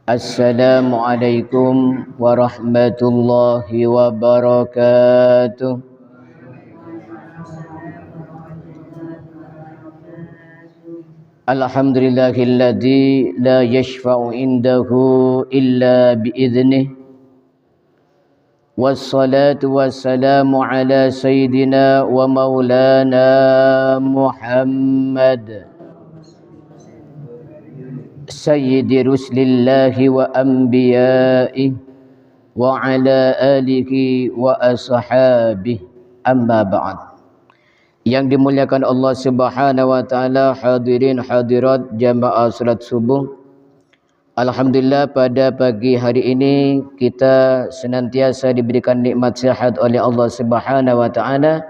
Assalamualaikum warahmatullahi wabarakatuh. Alhamdulillahilladzi la yashfa'u indahu illa bi'idhnih. Wassalatu wassalamu ala sayyidina wa maulana Muhammad Sayyidi Rusulillahi wa anbiya'i wa ala alihi wa ashabihi, amma ba'd. Yang dimuliakan Allah Subhanahu wa taala, hadirin hadirat jamaah salat subuh. Alhamdulillah, pada pagi hari ini kita senantiasa diberikan nikmat sihat oleh Allah Subhanahu wa taala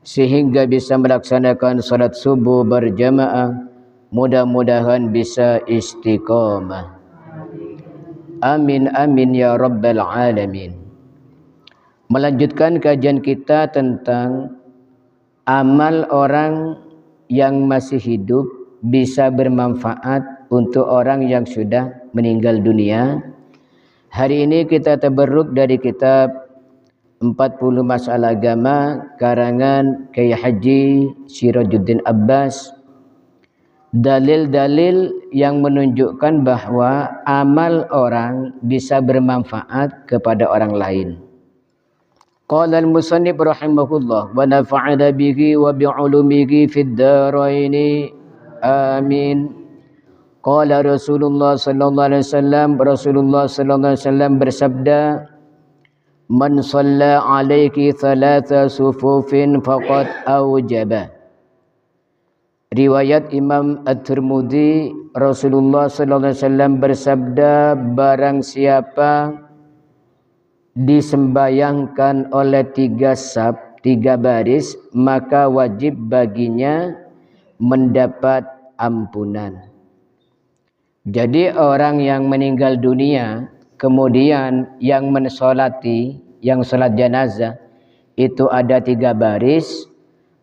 sehingga bisa melaksanakan salat subuh berjamaah. Mudah-mudahan bisa istiqamah. Amin amin ya rabbal alamin. Melanjutkan kajian kita tentang amal orang yang masih hidup bisa bermanfaat untuk orang yang sudah meninggal dunia. Hari ini kita tabarruk dari kitab 40 Masalah Agama karangan Kyai Haji Sirajuddin Abbas. Dalil-dalil yang menunjukkan bahwa amal orang bisa bermanfaat kepada orang lain. Qala al-musannif rahimahullah wa nafa'ana bihi wa bi'ulumihi fid dharaini amin. Qala Rasulullah sallallahu alaihi wasallam bersabda, man shalla alaiki thalatha sufufin faqad awjaba. Riwayat Imam At-Tirmidzi, Rasulullah sallallahu alaihi wasallam bersabda, barang siapa disembayangkan oleh 3 saf, 3 baris, maka wajib baginya mendapat ampunan. Jadi orang yang meninggal dunia kemudian yang mensolati, yang salat jenazah itu ada 3 baris,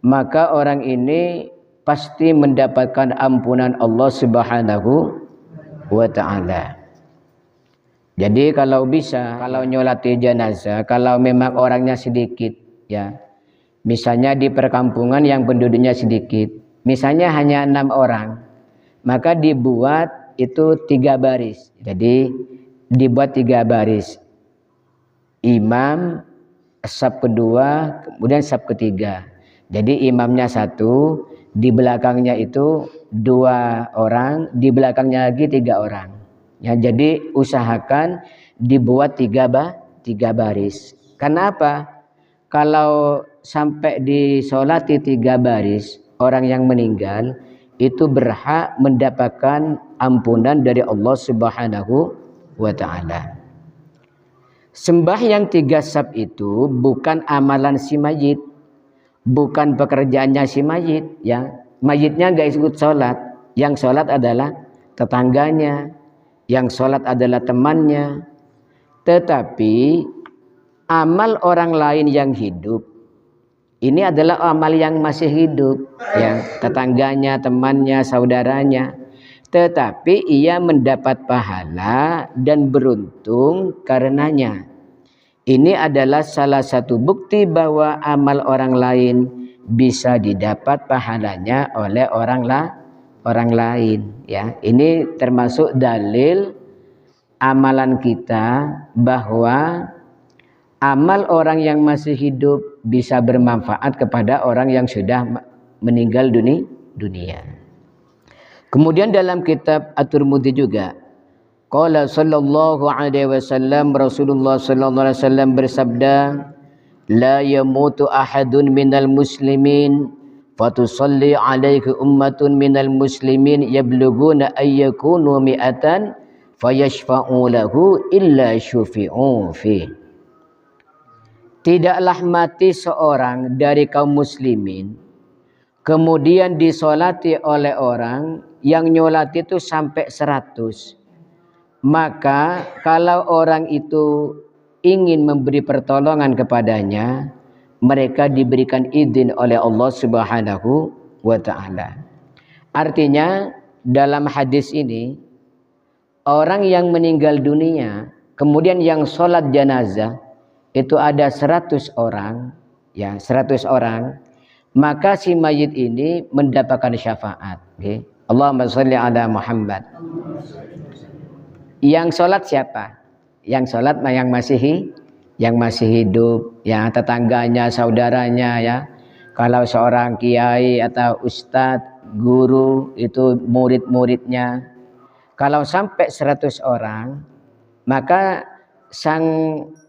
maka orang ini pasti mendapatkan ampunan Allah Subhanahu wa ta'ala. Jadi kalau bisa, kalau nyolati jenazah, kalau memang orangnya sedikit, ya, misalnya di perkampungan yang penduduknya sedikit, misalnya hanya 6 orang, maka dibuat itu 3 baris. Jadi dibuat 3 baris. Imam, saf kedua, kemudian saf ketiga. Jadi imamnya 1, di belakangnya itu 2 orang, di belakangnya lagi 3 orang. Ya, jadi usahakan dibuat 3 baris. Kenapa? Kalau sampai disolati 3 baris, orang yang meninggal itu berhak mendapatkan ampunan dari Allah Subhanahu wa ta'ala. Sembahyang 3 saf itu bukan amalan si mayit, bukan pekerjaannya si mayit, ya. Mayitnya enggak ikut sholat, yang sholat adalah tetangganya, yang sholat adalah temannya. Tetapi amal orang lain yang hidup ini adalah amal yang masih hidup, ya, tetangganya, temannya, saudaranya. Tetapi ia mendapat pahala dan beruntung karenanya. Ini adalah salah satu bukti bahwa amal orang lain bisa didapat pahalanya oleh orang lain, ya. Ini termasuk dalil amalan kita bahwa amal orang yang masih hidup bisa bermanfaat kepada orang yang sudah meninggal dunia. Kemudian dalam kitab At-Tirmidzi juga, qala sallallahu alaihi wasallam, Rasulullah sallallahu alaihi wasallam bersabda, la yamutu ahadun minal muslimin fatusalli alaihi ummatun minal muslimin yablughuna ayyakunu mi'atan fayashfa'u lahu illa syufi'u fi. Tidaklah mati seorang dari kaum muslimin kemudian disolati oleh orang yang nyolati itu sampai 100. Maka kalau orang itu ingin memberi pertolongan kepadanya, mereka diberikan izin oleh Allah Subhanahu wa ta'ala. Artinya dalam hadis ini orang yang meninggal dunia, kemudian yang sholat jenazah itu ada 100 orang, ya 100 orang, maka si mayit ini mendapatkan syafaat. Okay. Allahumma sholli ala Muhammad. Yang sholat siapa? Yang sholat yang masih hidup, ya tetangganya, saudaranya, ya. Kalau seorang kiai atau ustadz, guru, itu murid-muridnya. Kalau sampai 100 orang, maka sang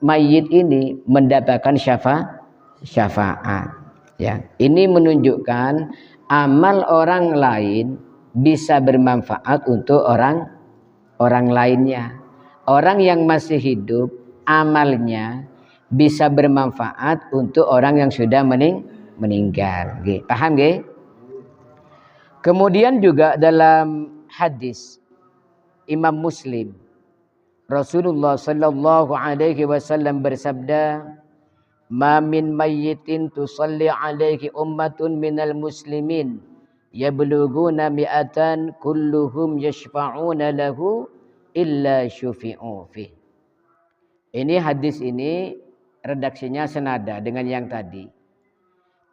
mayit ini mendapatkan syafaat. Ya, ini menunjukkan amal orang lain bisa bermanfaat untuk orang lainnya. Orang yang masih hidup, amalnya bisa bermanfaat untuk orang yang sudah meninggal. Paham nggih? Kemudian juga dalam hadis Imam Muslim, Rasulullah sallallahu alaihi wasallam bersabda, "Ma min mayyitin tusalli alaihi ummatun minal muslimin yablughuna mi'atan kulluhum yashfa'una lahu illa syufi'u fi." Ini hadis ini redaksinya senada dengan yang tadi.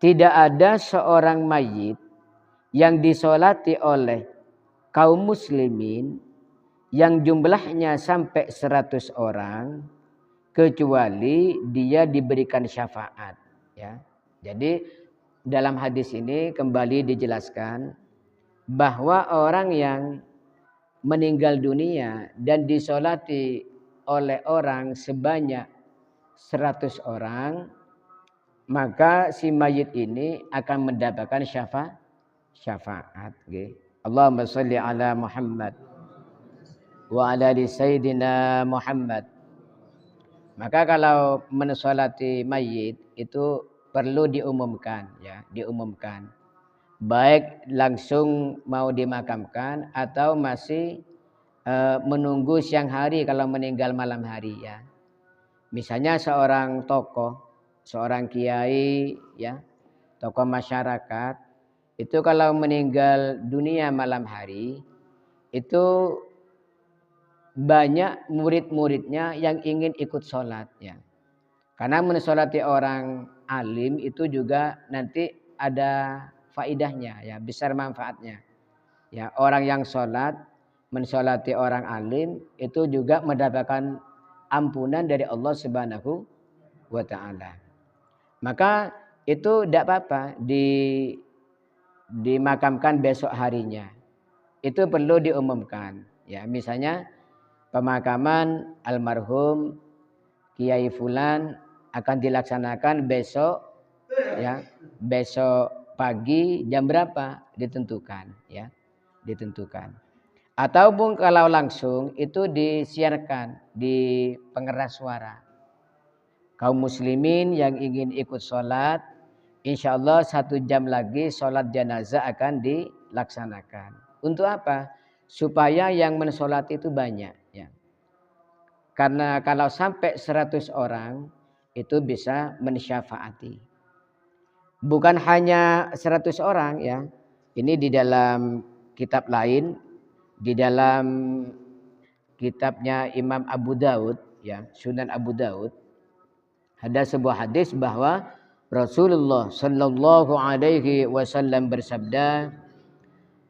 Tidak ada seorang mayit yang disolati oleh kaum muslimin yang jumlahnya sampai 100 orang kecuali dia diberikan syafaat, ya. Jadi dalam hadis ini kembali dijelaskan bahwa orang yang meninggal dunia dan disolati oleh orang sebanyak 100 orang, maka si mayit ini akan mendapatkan syafaat. Allahumma sholli ala Muhammad wa ala ali sayyidina Muhammad. Maka kalau mensolati mayit itu perlu diumumkan, ya, diumumkan. Baik langsung mau dimakamkan atau masih menunggu siang hari kalau meninggal malam hari, ya. Misalnya seorang tokoh, seorang kiai, ya, tokoh masyarakat, itu kalau meninggal dunia malam hari, itu banyak murid-muridnya yang ingin ikut sholat, ya. Karena mensolati orang alim itu juga nanti ada faidahnya, ya, besar manfaatnya. Ya, orang yang sholat mensolati orang alim itu juga mendapatkan ampunan dari Allah Subhanahu wa taala. Maka itu tidak apa-apa dimakamkan besok harinya. Itu perlu diumumkan, ya. Misalnya pemakaman almarhum Kiai Fulan akan dilaksanakan besok, ya, besok pagi jam berapa ditentukan, ya, ditentukan. Ataupun kalau langsung itu disiarkan di pengeras suara. Kaum muslimin yang ingin ikut sholat, insya Allah 1 jam lagi sholat jenazah akan dilaksanakan. Untuk apa? Supaya yang mensolat itu banyak, ya. Karena kalau sampai 100 orang itu bisa mensyafaati. Bukan hanya 100 orang, ya. Ini di dalam kitab lain, di dalam kitabnya Imam Abu Daud, ya, Sunan Abu Daud, ada sebuah hadis bahwa Rasulullah sallallahu alaihi wasallam bersabda,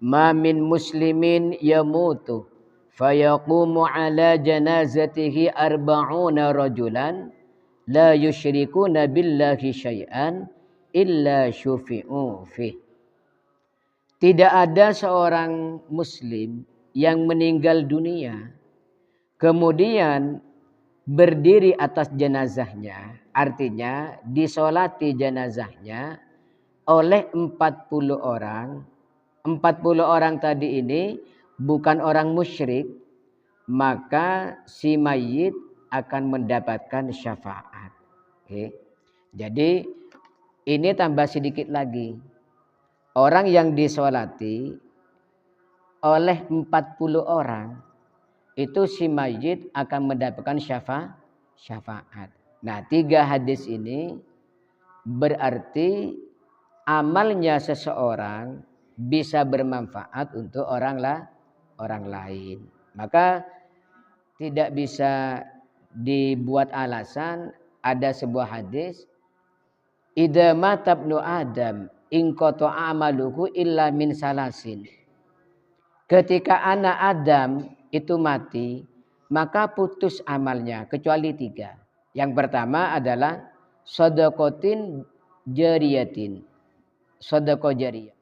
"Ma min muslimin yamutu fayaqumu ala janazatihi arba'una rajulan la yusyrikuna billahi syai'an illa syufi'u fi." Tidak ada seorang muslim yang meninggal dunia kemudian berdiri atas jenazahnya, artinya disolati jenazahnya oleh 40 orang. 40 orang tadi ini bukan orang musyrik, maka si mayit akan mendapatkan syafaat. Oke. Jadi ini tambah sedikit lagi. Orang yang disolati oleh 40 orang itu si mayit akan mendapatkan syafaat. Nah, 3 hadis ini berarti amalnya seseorang bisa bermanfaat untuk orang lain. Maka tidak bisa dibuat alasan. Ada sebuah hadis, idza mata ibnu adam in qata'a amaluhu illa min salasin. Ketika anak Adam itu mati, maka putus amalnya kecuali 3. Yang pertama adalah shadaqatin jariyatin, sedekah jariyah.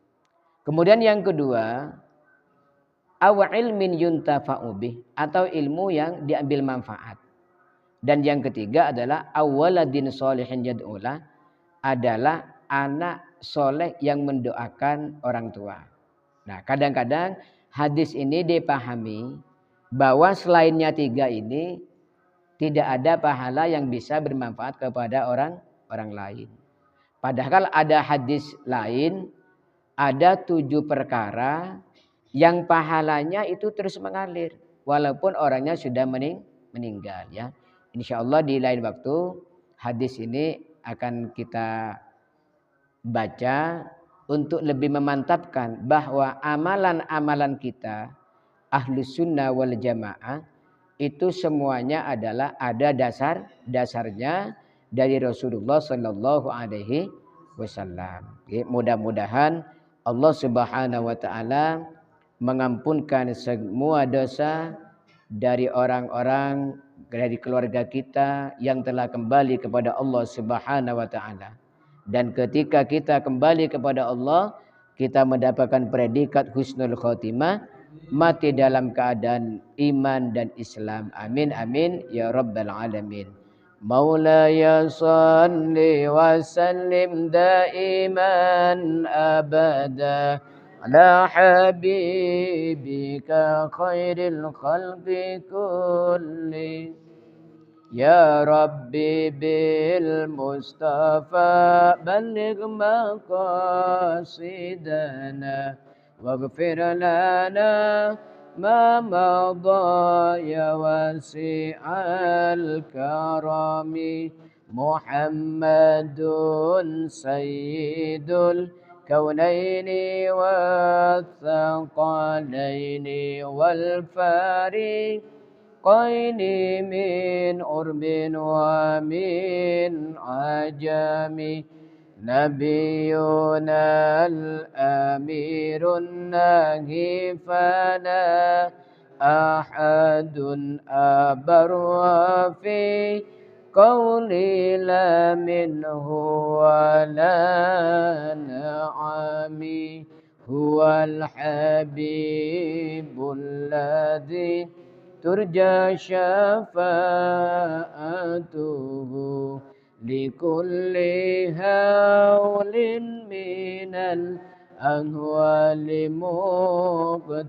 Kemudian yang kedua, aw ilmin yuntafa'u bih, atau ilmu yang diambil manfaat. Dan yang ketiga adalah awaladin sholihin yad'ulah, adalah anak soleh yang mendoakan orang tua. Nah, kadang-kadang hadis ini dipahami bahwa selainnya 3 ini tidak ada pahala yang bisa bermanfaat kepada orang lain. Padahal ada hadis lain, ada 7 perkara yang pahalanya itu terus mengalir walaupun orangnya sudah meninggal, ya. Insya Allah di lain waktu hadis ini akan kita baca untuk lebih memantapkan bahwa amalan-amalan kita Ahlus Sunnah wal Jamaah itu semuanya adalah ada dasarnya dari Rasulullah Sallallahu Alaihi Wasallam. Mudah-mudahan Allah Subhanahu Wa Taala mengampunkan semua dosa dari orang-orang dari keluarga kita yang telah kembali kepada Allah Subhanahu Wa Taala. Dan ketika kita kembali kepada Allah, kita mendapatkan predikat husnul khotimah, mati dalam keadaan iman dan Islam. Amin amin ya rabbal alamin. Maulaya salli wa sallim daiman abada ala habibika khairil khalqi kulli. Ya Rabbi bil Mustafa balligh maqasidana waghfir lana ma madha ya wasi'al karami. Muhammadun sayyidul kaunaini wathaqalaini wal fariq qaini min urbin wa min ajami. Nabiyuna al-amirun nahi fala ahadun abarwa fi qawli la minhu wa la na'ami. Huwal habibul ladzi turja syafa'atuhu likulli hawlin minal ahwali muqtahami.